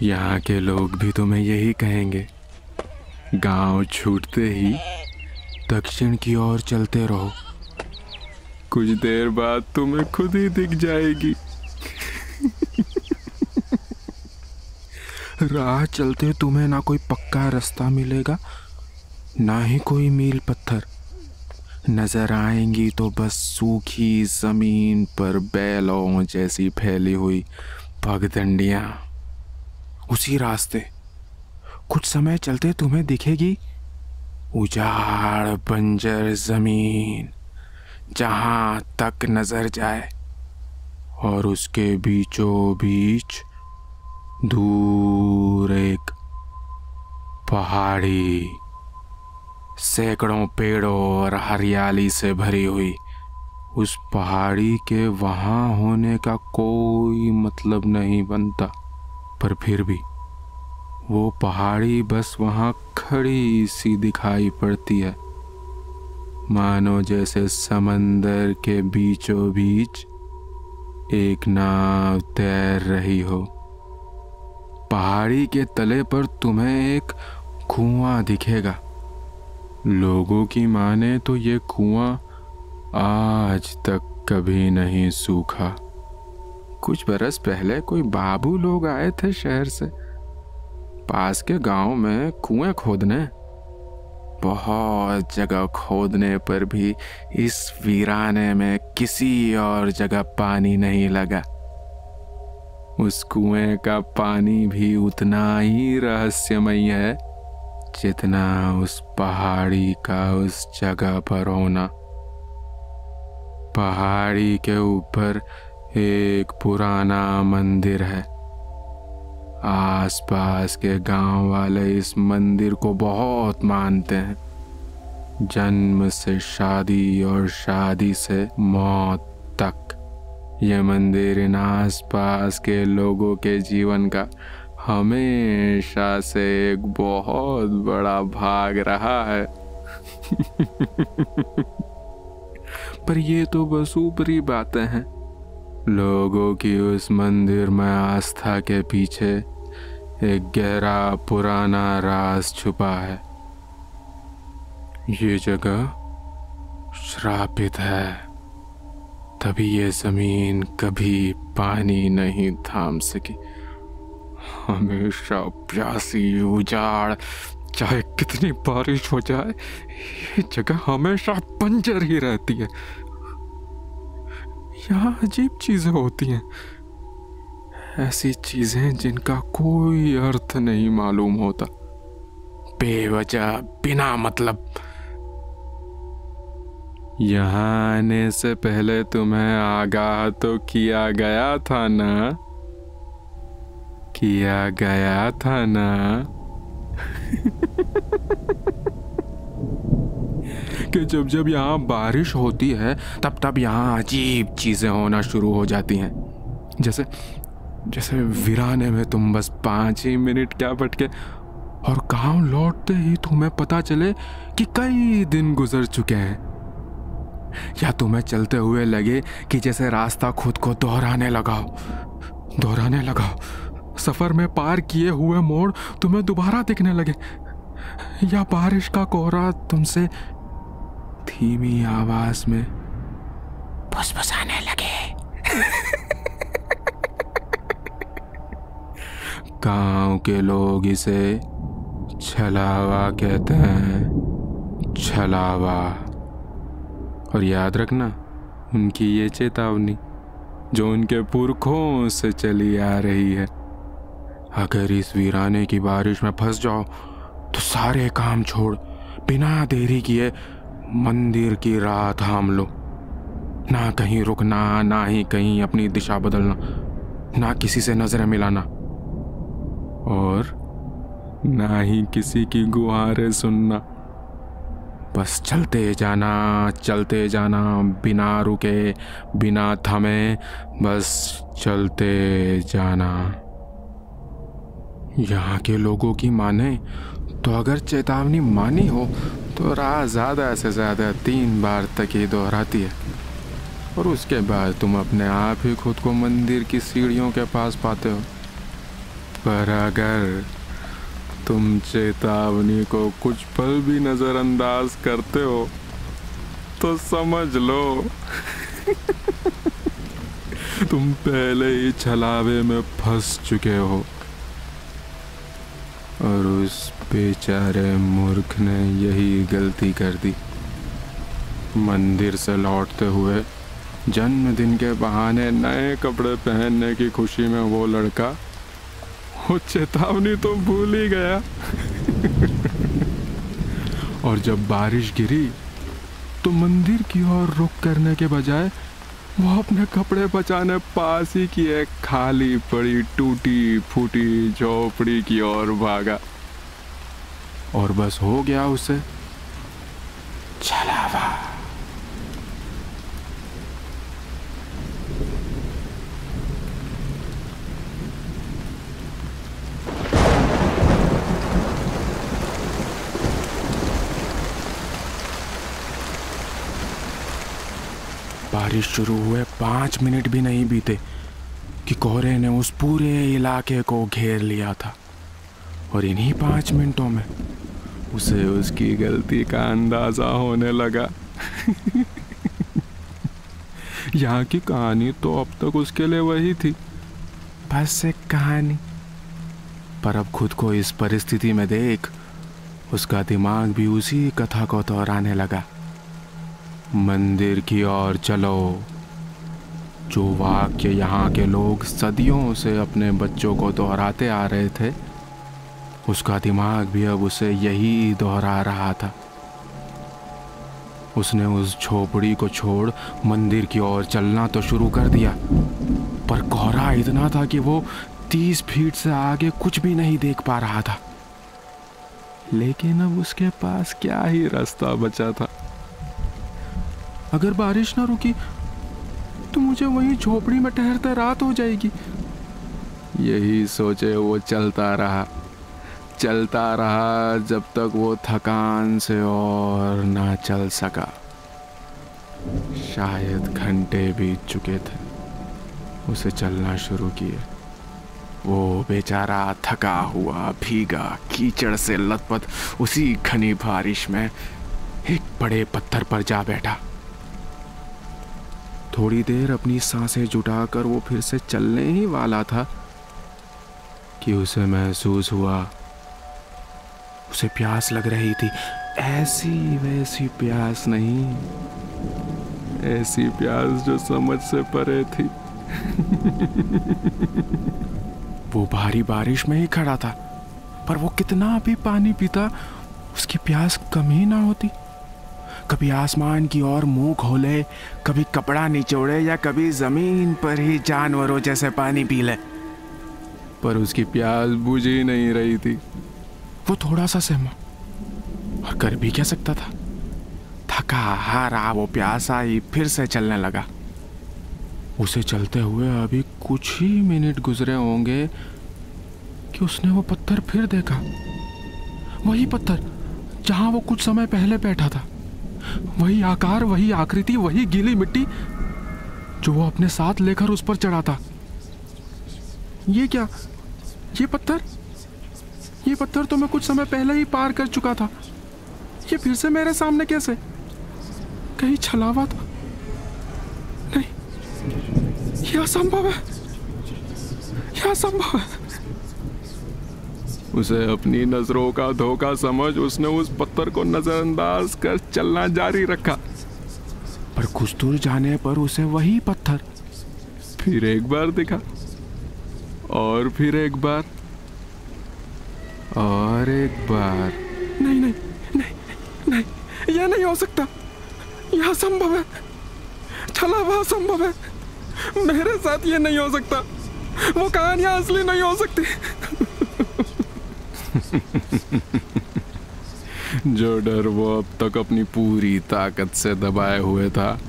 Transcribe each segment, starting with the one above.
यहाँ के लोग भी तुम्हें यही कहेंगे। गांव छूटते ही दक्षिण की ओर चलते रहो, कुछ देर बाद तुम्हें खुद ही दिख जाएगी। राह चलते तुम्हें ना कोई पक्का रास्ता मिलेगा, ना ही कोई मील पत्थर। नजर आएंगी तो बस सूखी जमीन पर बैलों जैसी फैली हुई पगडंडियां। उसी रास्ते कुछ समय चलते तुम्हें दिखेगी उजाड़ बंजर जमीन, जहां तक नजर जाए, और उसके बीचों बीच दूर एक पहाड़ी, सैकड़ों पेड़ों और हरियाली से भरी हुई। उस पहाड़ी के वहां होने का कोई मतलब नहीं बनता, पर फिर भी वो पहाड़ी बस वहां खड़ी सी दिखाई पड़ती है, मानो जैसे समंदर के बीचों बीच एक नाव तैर रही हो। पहाड़ी के तले पर तुम्हें एक कुआं दिखेगा। लोगों की माने तो ये कुआं आज तक कभी नहीं सूखा। कुछ बरस पहले कोई बाबू लोग आए थे शहर से, पास के गांव में कुएं खोदने। बहुत जगह खोदने पर भी इस वीराने में किसी और जगह पानी नहीं लगा। उस कुएं का पानी भी उतना ही रहस्यमय है जितना उस पहाड़ी का उस जगह पर होना। पहाड़ी के ऊपर एक पुराना मंदिर है। आसपास के गांव वाले इस मंदिर को बहुत मानते हैं। जन्म से शादी और शादी से मौत तक ये मंदिर इन आसपास के लोगों के जीवन का हमेशा से एक बहुत बड़ा भाग रहा है। पर ये तो बस ऊपरी बातें हैं। लोगों की उस मंदिर में आस्था के पीछे एक गहरा पुराना राज छुपा है। ये जगह श्रापित है, तभी ये जमीन कभी पानी नहीं थाम सकी। हमेशा प्यासी, उजाड़, चाहे कितनी बारिश हो जाए, ये जगह हमेशा बंजर ही रहती है। यहाँ अजीब चीजें होती हैं, ऐसी चीजें जिनका कोई अर्थ नहीं मालूम होता, बेवजह, बिना मतलब। यहाँ आने से पहले तुम्हें आगाह तो किया गया था ना? किया गया था ना? कि जब जब यहाँ बारिश होती है तब तब यहाँ अजीब चीजें होना शुरू हो जाती हैं। जैसे जैसे वीराने में तुम बस 5 ही मिनट क्या भटके और गांव लौटते ही तुम्हें पता चले कि कई दिन गुजर चुके हैं। या तुम्हें चलते हुए लगे कि जैसे रास्ता खुद को दोहराने लगा। सफर में पार किए हुए मोड़ तुम्हें दोबारा दिखने लगे, या बारिश का कोहरा तुमसे धीमी आवाज में फुसफुसाने लगे। गांव के लोग इसे छलावा कहते हैं, छलावा। और याद रखना उनकी ये चेतावनी जो उनके पुरखों से चली आ रही है। अगर इस वीराने की बारिश में फंस जाओ तो सारे काम छोड़ बिना देरी किए मंदिर की राह थाम लो। ना कहीं रुकना, ना ही कहीं अपनी दिशा बदलना, ना किसी से नजरें मिलाना, और ना ही किसी की गुहारें सुनना। बस चलते जाना, बिना रुके, बिना थमे, बस चलते जाना। यहाँ के लोगों की माने तो अगर चेतावनी मानी हो तो राह ज्यादा से ज्यादा 3 बार तक ही दोहराती है। और उसके बाद तुम अपने आप ही खुद को मंदिर की सीढ़ियों के पास पाते हो। पर अगर तुम चेतावनी को कुछ पल भी नजरअंदाज करते हो तो समझ लो तुम पहले ही छलावे में फंस चुके हो। और उस बेचारे मूर्ख ने यही गलती कर दी। मंदिर से लौटते हुए जन्मदिन के बहाने नए कपड़े पहनने की खुशी में वो लड़का वो चेतावनी तो भूल ही गया। और जब बारिश गिरी तो मंदिर की ओर रुख करने के बजाय वो अपने कपड़े बचाने पास ही की एक खाली पड़ी टूटी फूटी झोपड़ी की ओर भागा। और बस हो गया उसे छलावा। बारिश शुरू हुए 5 मिनट भी नहीं बीते कि कोहरे ने उस पूरे इलाके को घेर लिया था। और इन्हीं 5 मिनटों में उसे उसकी गलती का अंदाजा होने लगा। यहाँ की कहानी तो अब तक उसके लिए वही थी, बस एक कहानी। पर अब खुद को इस परिस्थिति में देख उसका दिमाग भी उसी कथा को दोहराने लगा। मंदिर की ओर चलो, जो वाक्य यहाँ के लोग सदियों से अपने बच्चों को दोहराते आ रहे थे, उसका दिमाग भी अब उसे यही दोहरा रहा था। उसने उस झोपड़ी को छोड़ मंदिर की ओर चलना तो शुरू कर दिया, पर कोहरा इतना था कि वो 30 फीट से आगे कुछ भी नहीं देख पा रहा था। लेकिन अब उसके पास क्या ही रास्ता बचा था। अगर बारिश ना रुकी तो मुझे वहीं झोपड़ी में ठहरते रात हो जाएगी। यही सोचे वो चलता रहा जब तक वो थकान से और ना चल सका। शायद घंटे बीत चुके थे उसे चलना शुरू किए। वो बेचारा थका हुआ भीगा कीचड़ से लथपथ उसी घनी बारिश में एक बड़े पत्थर पर जा बैठा। थोड़ी देर अपनी सांसें जुटाकर वो फिर से चलने ही वाला था कि उसे महसूस हुआ उसे प्यास लग रही थी। ऐसी वैसी प्यास नहीं, ऐसी प्यास जो समझ से परे थी। वो भारी बारिश में ही खड़ा था, पर वो कितना भी पानी पीता उसकी प्यास कम ही ना होती। कभी आसमान की ओर मुंह खोले, कभी कपड़ा निचोड़े या कभी जमीन पर ही जानवरों जैसे पानी पी ले, पर उसकी प्यास बुझ ही नहीं रही थी। वो थोड़ा सा सहमा और कर भी क्या सकता था। थका हारा वो प्यासा ही फिर से चलने लगा। उसे चलते हुए अभी कुछ ही मिनट गुजरे होंगे कि उसने वो पत्थर फिर देखा। वही पत्थर जहां वो कुछ समय पहले बैठा था, वही आकार, वही आकृति, वही गीली मिट्टी जो वो अपने साथ लेकर उस पर चढ़ा था। ये क्या? ये पत्थर तो मैं कुछ समय पहले ही पार कर चुका था। ये फिर से मेरे सामने कैसे? कहीं छलावा था? नहीं, यह असंभव है, यह असंभव है। उसे अपनी नजरों का धोखा समझ उसने उस पत्थर को नजरअंदाज कर चलना जारी रखा। पर कुछ दूर जाने पर उसे वही पत्थर फिर एक बार दिखा, और फिर एक बार, और एक बार। नहीं नहीं नहीं नहीं, यह नहीं हो सकता, यह असंभव है, छलावा असंभव है। मेरे साथ यह नहीं हो सकता, वो कहानियां असली नहीं हो सकती। जो डर वो अब तक अपनी पूरी ताकत से दबाए हुए था,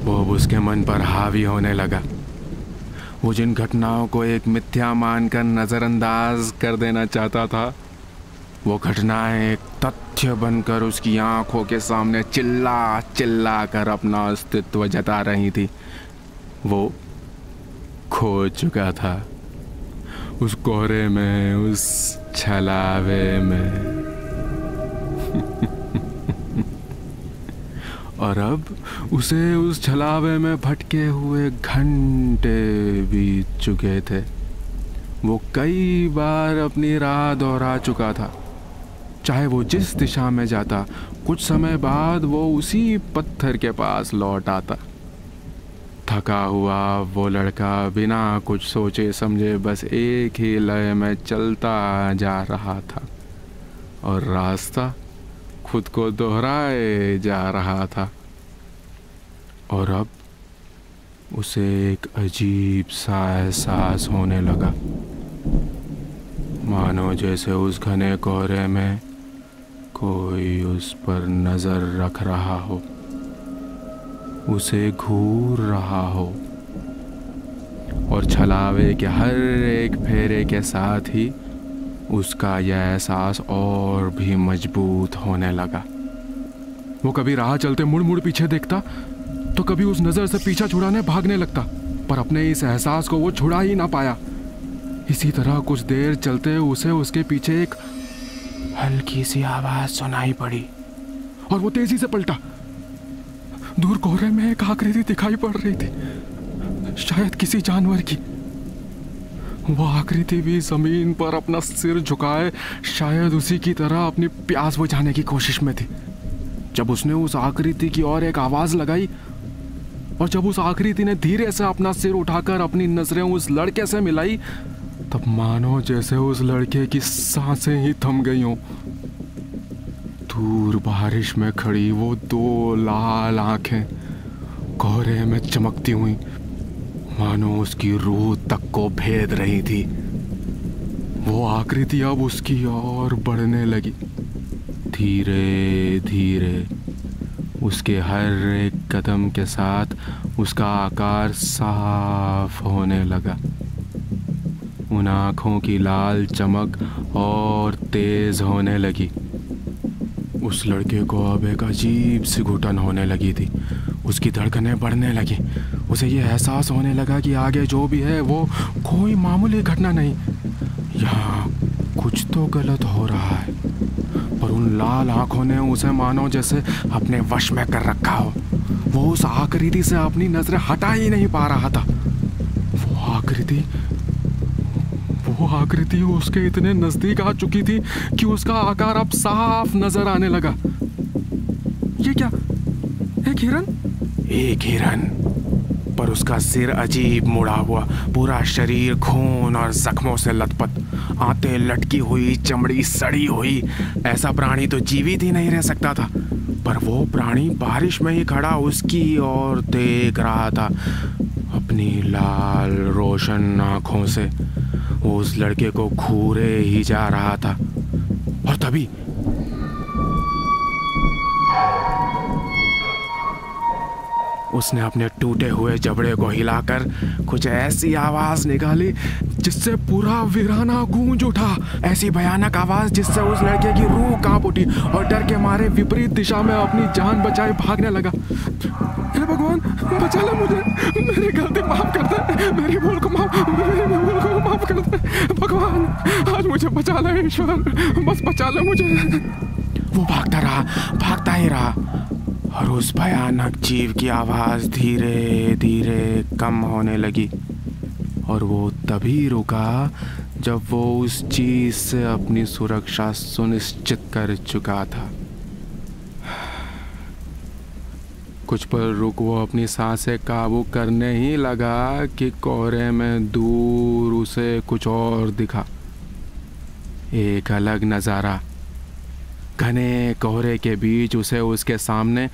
वो अब उसके मन पर हावी होने लगा। वो जिन घटनाओं को एक मिथ्या मानकर नजरअंदाज कर देना चाहता था, वो घटनाएं एक तथ्य बनकर उसकी आंखों के सामने चिल्ला चिल्ला कर अपना अस्तित्व जता रही थी। वो खो चुका था उस कोहरे में, उस छलावे में। और अब उसे उस छलावे में भटके हुए घंटे बीत चुके थे। वो कई बार अपनी राह दोहरा चुका था। चाहे वो जिस दिशा में जाता, कुछ समय बाद वो उसी पत्थर के पास लौट आता। थका हुआ वो लड़का बिना कुछ सोचे समझे बस एक ही लय में चलता जा रहा था और रास्ता खुद को दोहराए जा रहा था। और अब उसे एक अजीब सा एहसास होने लगा, मानो जैसे उस घने कोहरे में कोई उस पर नजर रख रहा हो, उसे घूर रहा हो। और छलावे के हर एक फेरे के साथ ही उसका यह एहसास और भी मजबूत होने लगा। वो कभी राह चलते मुड़ मुड़ पीछे देखता तो कभी उस नजर से पीछा छुड़ाने भागने लगता, पर अपने इस एहसास को वो छुड़ा ही ना पाया। इसी तरह कुछ देर चलते उसे उसके पीछे एक हल्की सी आवाज सुनाई पड़ी और वो तेजी से पलटा। दूर कोहरे में एक आकृति दिखाई पड़ रही थी, शायद किसी जानवर की। वो आकृति भी जमीन पर अपना सिर झुकाए शायद उसी की तरह अपनी प्यास बुझाने की कोशिश में थी। जब उसने उस आकृति की ओर एक आवाज लगाई और जब उस आकृति ने धीरे से अपना सिर उठाकर अपनी नजरें उस लड़के से मिलाई, तब मानो जैसे उस लड़के की सांसें ही थम गई हों। दूर बारिश में खड़ी वो दो लाल आंखें कोहरे में चमकती हुई मानो उसकी रूह तक को भेद रही थी। वो आकृति अब उसकी ओर बढ़ने लगी। धीरे धीरे उसके हर एक कदम के साथ उसका आकार साफ होने लगा। उन आँखों की लाल चमक और तेज होने लगी। उस लड़के को अब एक अजीब सी घुटन होने लगी थी। उसकी धड़कनें बढ़ने लगी। उसे ये एहसास होने लगा कि आगे जो भी है वो कोई मामूली घटना नहीं, यहाँ कुछ तो गलत हो रहा है। पर उन लाल आंखों ने उसे मानो जैसे अपने वश में कर रखा हो। वो उस आकृति से अपनी नजरें हटा ही नहीं पा रहा था। वो आकृति उसके इतने नजदीक आ चुकी थी कि उसका आकार अब साफ नजर आने लगा। ये क्या? एक हिरन? एक हिरन, पर उसका सिर अजीब मुड़ा हुआ, पूरा शरीर खून और जख्मों से लथपथ, आंतें लटकी हुई, चमड़ी सड़ी हुई। ऐसा प्राणी तो जीवित ही नहीं रह सकता था। पर वो प्राणी बारिश में ही खड़ा उसकी ओर देख रहा था। अपनी लाल रोशन आंखों से वो उस लड़के को घूरे ही जा रहा था। और तभी उसने अपने टूटे हुए जबड़े को हिलाकर कुछ ऐसी आवाज निकाली जिससे पूरा वीराना गूंज उठा। ऐसी भयानक आवाज जिससे उस लड़के की रूह कांप उठी और डर के मारे विपरीत दिशा में अपनी जान बचाए भागने लगा। हे भगवान, बचा ले मुझे, मेरी गलती माफ कर दे, मेरी भूल को माफ कर दे भगवान, आज मुझे बचा ले ईश्वर, बस बचा ले मुझे। वो भागता ही रहा और उस भयानक जीव की आवाज धीरे धीरे कम होने लगी। और वो तभी रुका जब वो उस चीज से अपनी सुरक्षा सुनिश्चित कर चुका था। कुछ पल रुक वो अपनी सांसें काबू करने ही लगा कि कोहरे में दूर उसे कुछ और दिखा। एक अलग नज़ारा। घने कोहरे के बीच उसे उसके सामने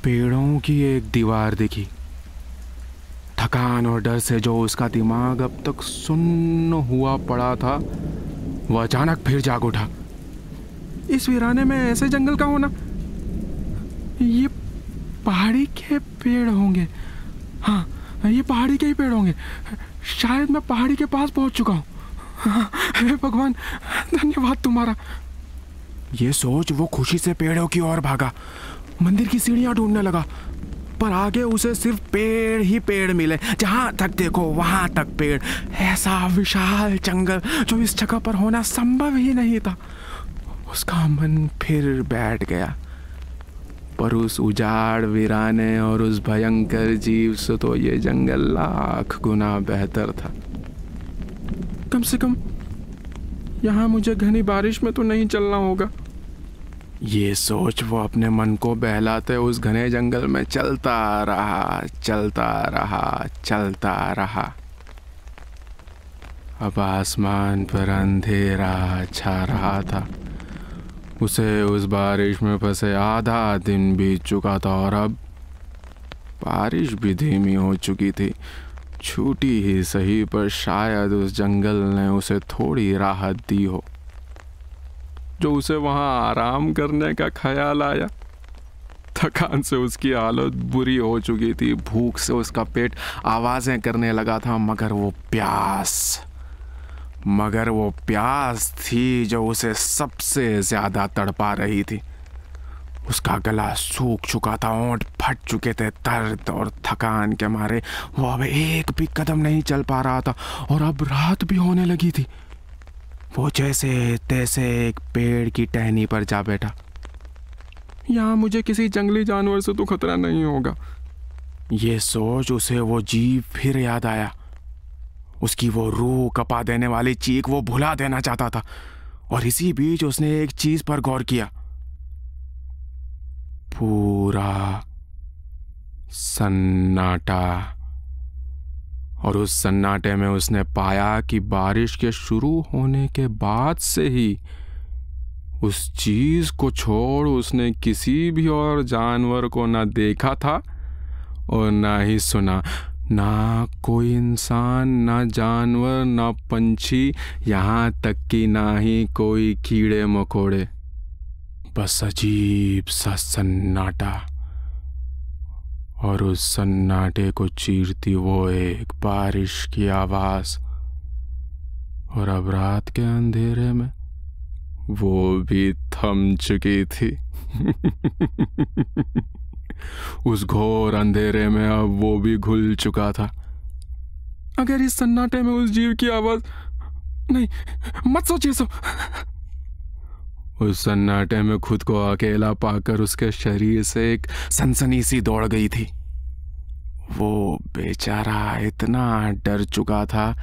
पेड़ों की एक दीवार दिखी। थकान और डर से जो उसका दिमाग अब तक सुन्न हुआ पड़ा था, वह अचानक फिर जाग उठा। इस वीराने में ऐसे जंगल का होना, ये पहाड़ी के पेड़ होंगे। हाँ, ये पहाड़ी के ही पेड़ होंगे। शायद मैं पहाड़ी के पास पहुंच चुका हूँ। हे भगवान, धन्यवाद तुम्हारा। ये सोच वो खुशी से पेड़ों की ओर भागा, मंदिर की सीढ़ियां ढूंढने लगा, पर आगे उसे सिर्फ पेड़ ही पेड़ मिले। जहां तक देखो वहां तक पेड़। ऐसा विशाल जंगल जो इस जगह पर होना संभव ही नहीं था। उसका मन फिर बैठ गया, पर उस उजाड़ वीराने और उस भयंकर जीव से तो ये जंगल लाख गुना बेहतर था। कम से कम यहाँ मुझे घनी बारिश में तो नहीं चलना होगा। ये सोच वो अपने मन को बहलाते उस घने जंगल में चलता रहा। अब आसमान पर अंधेरा छा रहा था। उसे उस बारिश में फंसे आधा दिन बीत चुका था और अब बारिश भी धीमी हो चुकी थी। छूटी ही सही, पर शायद उस जंगल ने उसे थोड़ी राहत दी हो, जो उसे वहां आराम करने का ख्याल आया। थकान से उसकी हालत बुरी हो चुकी थी, भूख से उसका पेट आवाजें करने लगा था, मगर वो प्यास थी जो उसे सबसे ज्यादा तड़पा रही थी। उसका गला सूख चुका था, होंठ फट चुके थे। दर्द और थकान के मारे वो अब एक भी कदम नहीं चल पा रहा था, और अब रात भी होने लगी थी। वो जैसे तैसे एक पेड़ की टहनी पर जा बैठा। यहाँ मुझे किसी जंगली जानवर से तो खतरा नहीं होगा। ये सोच उसे वो जीव फिर याद आया। उसकी वो रूह कपा देने वाली चीख वो भुला देना चाहता था, और इसी बीच उसने एक चीज पर गौर किया। पूरा सन्नाटा, और उस सन्नाटे में उसने पाया कि बारिश के शुरू होने के बाद से ही उस चीज को छोड़ उसने किसी भी और जानवर को ना देखा था और ना ही सुना। ना कोई इंसान, ना जानवर, ना पंछी, यहाँ तक कि ना ही कोई कीड़े मकोड़े। बस अजीब सा सन्नाटा, और उस सन्नाटे को चीरती वो एक बारिश की आवाज। और अब रात के अंधेरे में वो भी थम चुकी थी। उस घोर अंधेरे में अब वो भी घुल चुका था। अगर इस सन्नाटे में उस जीव की आवाज नहीं, मत सोचिए सब। उस सन्नाटे में खुद को अकेला पाकर उसके शरीर से एक सनसनी सी दौड़ गई थी। वो बेचारा इतना डर चुका था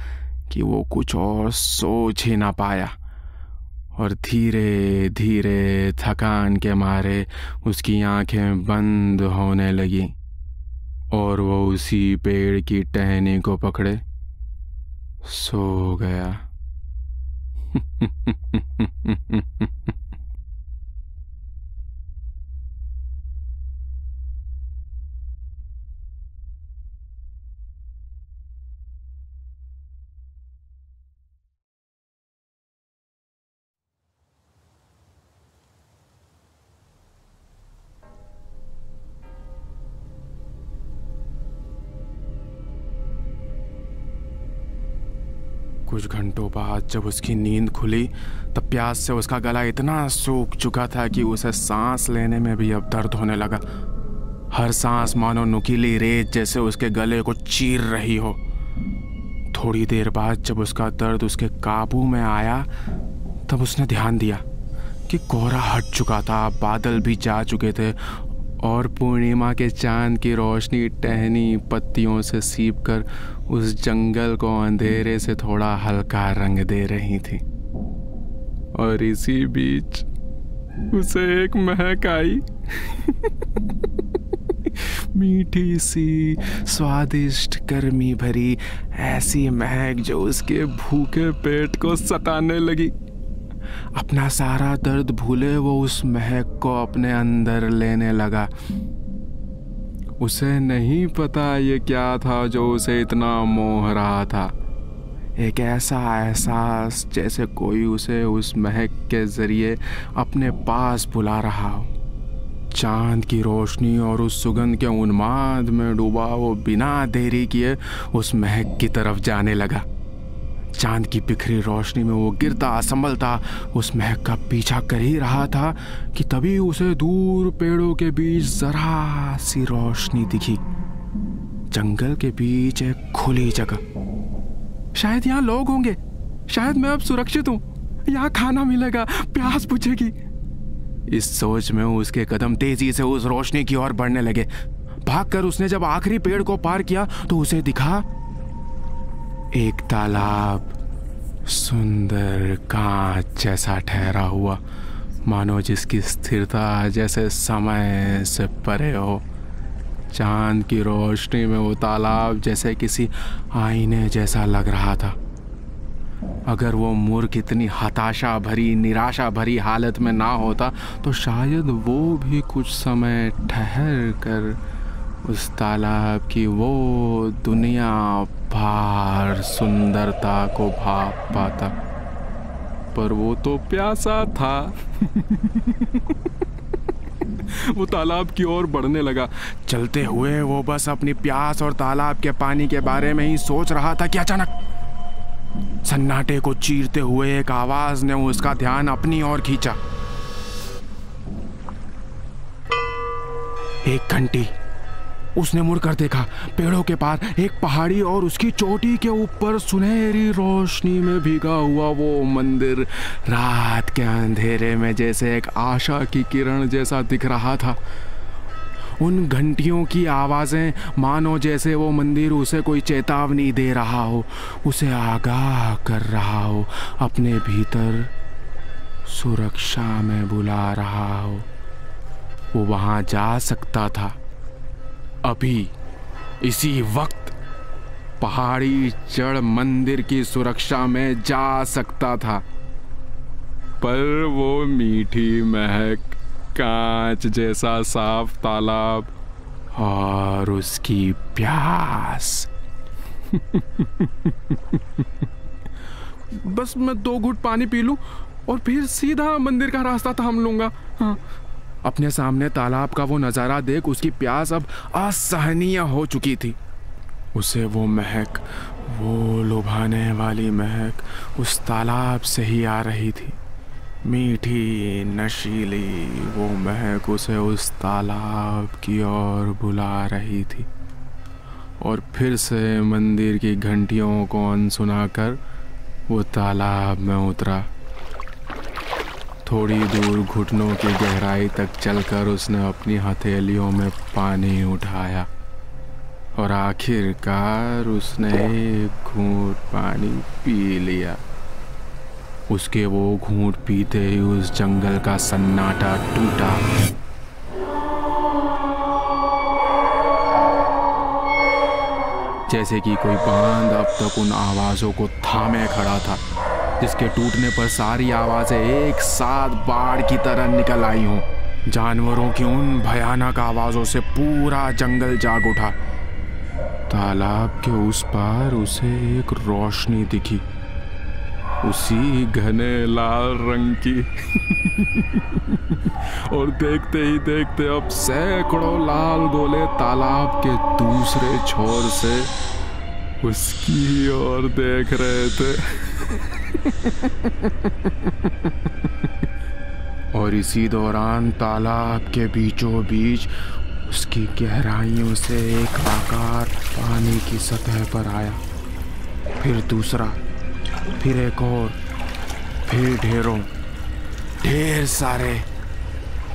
कि वो कुछ और सोच ही ना पाया, और धीरे धीरे थकान के मारे उसकी आंखें बंद होने लगी, और वो उसी पेड़ की टहनी को पकड़े सो गया। कुछ घंटों बाद जब उसकी नींद खुली, तब प्यास से उसका गला इतना सूख चुका था कि उसे सांस लेने में भी अब दर्द होने लगा। हर सांस मानो नुकीली रेत जैसे उसके गले को चीर रही हो। थोड़ी देर बाद जब उसका दर्द उसके काबू में आया, तब उसने ध्यान दिया कि कोहरा हट चुका था, बादल भी जा चुके थे, और पूर्णिमा के चांद की रोशनी टहनी पत्तियों से सीप कर उस जंगल को अंधेरे से थोड़ा हल्का रंग दे रही थी। और इसी बीच उसे एक महक आई। मीठी सी, स्वादिष्ट, गर्मी भरी ऐसी महक जो उसके भूखे पेट को सताने लगी। अपना सारा दर्द भूले वो उस महक को अपने अंदर लेने लगा। उसे नहीं पता ये क्या था जो उसे इतना मोह रहा था। एक ऐसा एहसास जैसे कोई उसे उस महक के जरिए अपने पास बुला रहा हो। चांद की रोशनी और उस सुगंध के उन्माद में डूबा वो बिना देरी किए उस महक की तरफ जाने लगा। चांद की बिखरी रोशनी में वो गिरता संभलता उस महक का पीछा कर ही रहा था कि तभी उसे दूर पेड़ों के बीच जरा सी रोशनी दिखी। जंगल के बीच एक खुली जगह। शायद यहाँ लोग होंगे, शायद मैं अब सुरक्षित हूँ, यहाँ खाना मिलेगा, प्यास बुझेगी। इस सोच में उसके कदम तेजी से उस रोशनी की ओर बढ़ने लगे। भागकर उसने जब आखिरी पेड़ को पार किया तो उसे दिखा एक तालाब, सुंदर कांच जैसा ठहरा हुआ, मानो जिसकी स्थिरता जैसे समय से परे हो। चांद की रोशनी में वो तालाब जैसे किसी आईने जैसा लग रहा था। अगर वो मूर्ख इतनी हताशा भरी, निराशा भरी हालत में ना होता तो शायद वो भी कुछ समय ठहर कर उस तालाब की वो दुनिया भर सुंदरता को भाप पाता। पर वो तो प्यासा था। वो तालाब की ओर बढ़ने लगा। चलते हुए वो बस अपनी प्यास और तालाब के पानी के बारे में ही सोच रहा था कि अचानक सन्नाटे को चीरते हुए एक आवाज ने उसका ध्यान अपनी ओर खींचा। एक घंटी। उसने मुड़कर देखा। पेड़ों के पार एक पहाड़ी और उसकी चोटी के ऊपर सुनहरी रोशनी में भीगा हुआ वो मंदिर रात के अंधेरे में जैसे एक आशा की किरण जैसा दिख रहा था। उन घंटियों की आवाजें मानो जैसे वो मंदिर उसे कोई चेतावनी दे रहा हो, उसे आगाह कर रहा हो, अपने भीतर सुरक्षा में बुला रहा हो। वो वहां जा सकता था, अभी इसी वक्त पहाड़ी चढ़ मंदिर की सुरक्षा में जा सकता था। पर वो मीठी महक, कांच जैसा साफ तालाब और उसकी प्यास। बस मैं 2 घूंट पानी पी लूं और फिर सीधा मंदिर का रास्ता थाम लूंगा। हाँ। अपने सामने तालाब का वो नज़ारा देख उसकी प्यास अब असहनीय हो चुकी थी। उसे वो महक, वो लुभाने वाली महक उस तालाब से ही आ रही थी। मीठी, नशीली वो महक उसे उस तालाब की ओर बुला रही थी। और फिर से मंदिर की घंटियों को अनसुना कर वो तालाब में उतरा। थोड़ी दूर घुटनों की गहराई तक चलकर उसने अपनी हथेलियों में पानी उठाया और आखिरकार उसने एक घूंट पानी पी लिया। उसके वो घूंट पीते ही उस जंगल का सन्नाटा टूटा। जैसे कि कोई बांध अब तक उन आवाजों को थामे खड़ा था, जिसके टूटने पर सारी आवाजें एक साथ बाढ़ की तरह निकल आई हों। जानवरों की उन भयानक आवाजों से पूरा जंगल जाग उठा। तालाब के उस पार उसे एक रोशनी दिखी, उसी घने लाल रंग की। और देखते ही देखते अब सैकड़ों लाल गोले तालाब के दूसरे छोर से उसकी ओर देख रहे थे। और इसी दौरान तालाब के बीचों बीच उसकी गहराइयों से एक आकार पानी की सतह पर आया। फिर दूसरा, फिर एक और, फिर ढेर सारे।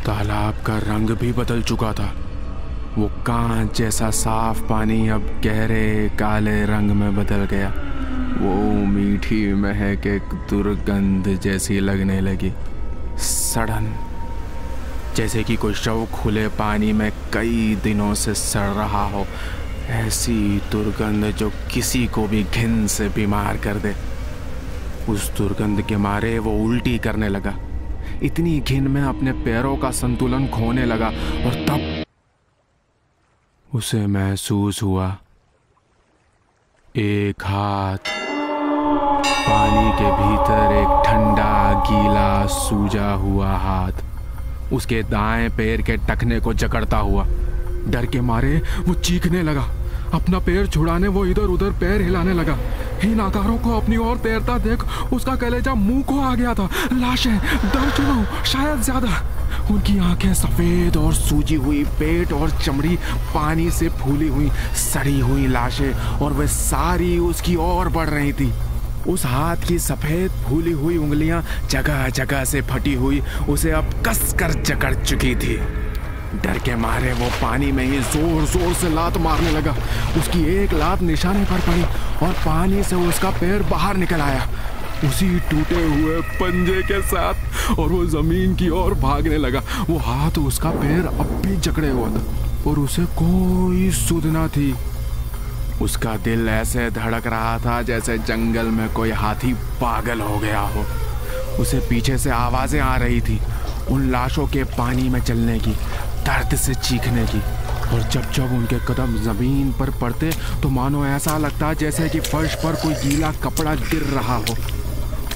तालाब का रंग भी बदल चुका था। वो कांच जैसा साफ पानी अब गहरे काले रंग में बदल गया। वो मीठी महक एक दुर्गंध जैसी लगने लगी, सड़न, जैसे कि कोई शव खुले पानी में कई दिनों से सड़ रहा हो। ऐसी दुर्गंध जो किसी को भी घिन से बीमार कर दे। उस दुर्गंध के मारे वो उल्टी करने लगा। इतनी घिन में अपने पैरों का संतुलन खोने लगा और तब उसे महसूस हुआ एक हाथ पानी के भीतर, एक ठंडा गीला सूजा हुआ हाथ उसके दाएं पैर के टखने को जकड़ता हुआ। डर के मारे वो चीखने लगा। अपना पैर छुड़ाने वो इधर उधर पैर हिलाने लगा। हिनाकारों को अपनी ओर तैरता देख उसका कलेजा मुंह को आ गया था। लाशें, दर्जनों, शायद ज्यादा। उनकी आंखें सफेद और सूजी हुई, पेट और चमड़ी पानी से फूली हुई, सड़ी हुई लाशें, और वे सारी उसकी ओर बढ़ रही थी। उस हाथ की सफेद फूली हुई उंगलियां जगह जगह से फटी हुई उसे अब कस कर जकड़ चुकी थी। डर के मारे वो पानी में ही जोर जोर से लात मारने लगा। उसकी एक लात निशाने पर पड़ी और पानी से उसका पैर बाहर निकल आया, उसी टूटे हुए पंजे के साथ, और वो जमीन की ओर भागने लगा। वो हाथ, उसका पैर अब भी जकड़े हुआ था और उसे कोई सुध न थी। उसका दिल ऐसे धड़क रहा था जैसे जंगल में कोई हाथी पागल हो गया हो। उसे पीछे से आवाजें आ रही थी, उन लाशों के पानी में चलने की, दर्द से चीखने की। और जब जब उनके कदम जमीन पर पड़ते तो मानो ऐसा लगता जैसे कि फर्श पर कोई गीला कपड़ा गिर रहा हो।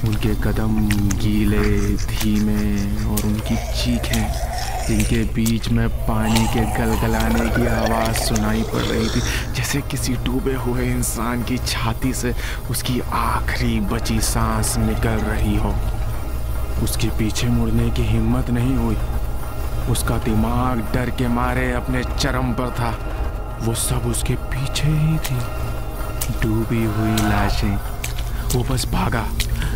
उनके कदम गीले, धीमे, और उनकी चीखें, इनके बीच में पानी के गलगलाने की आवाज़ सुनाई पड़ रही थी, जैसे किसी डूबे हुए इंसान की छाती से उसकी आखिरी बची सांस निकल रही हो। उसके पीछे मुड़ने की हिम्मत नहीं हुई। उसका दिमाग डर के मारे अपने चरम पर था। वो सब उसके पीछे ही थी, डूबी हुई लाशें। वो बस भागा,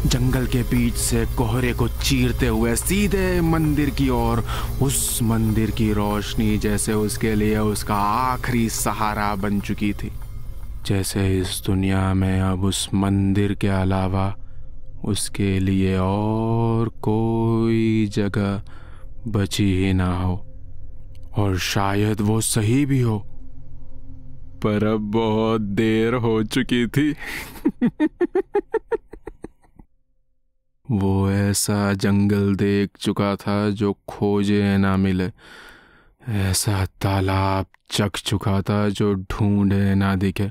जंगल के बीच से कोहरे को चीरते हुए सीधे मंदिर की ओर। उस मंदिर की रोशनी जैसे उसके लिए उसका आखिरी सहारा बन चुकी थी, जैसे इस दुनिया में अब उस मंदिर के अलावा उसके लिए और कोई जगह बची ही ना हो। और शायद वो सही भी हो, पर अब बहुत देर हो चुकी थी। वो ऐसा जंगल देख चुका था जो खोजे ना मिले, ऐसा तालाब चख चुका था जो ढूंढे ना दिखे,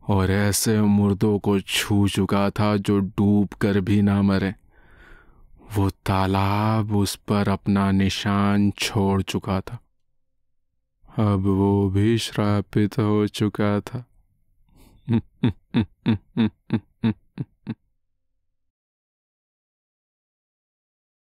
और ऐसे मुर्दों को छू चुका था जो डूब कर भी ना मरे। वो तालाब उस पर अपना निशान छोड़ चुका था। अब वो भी श्रापित हो चुका था।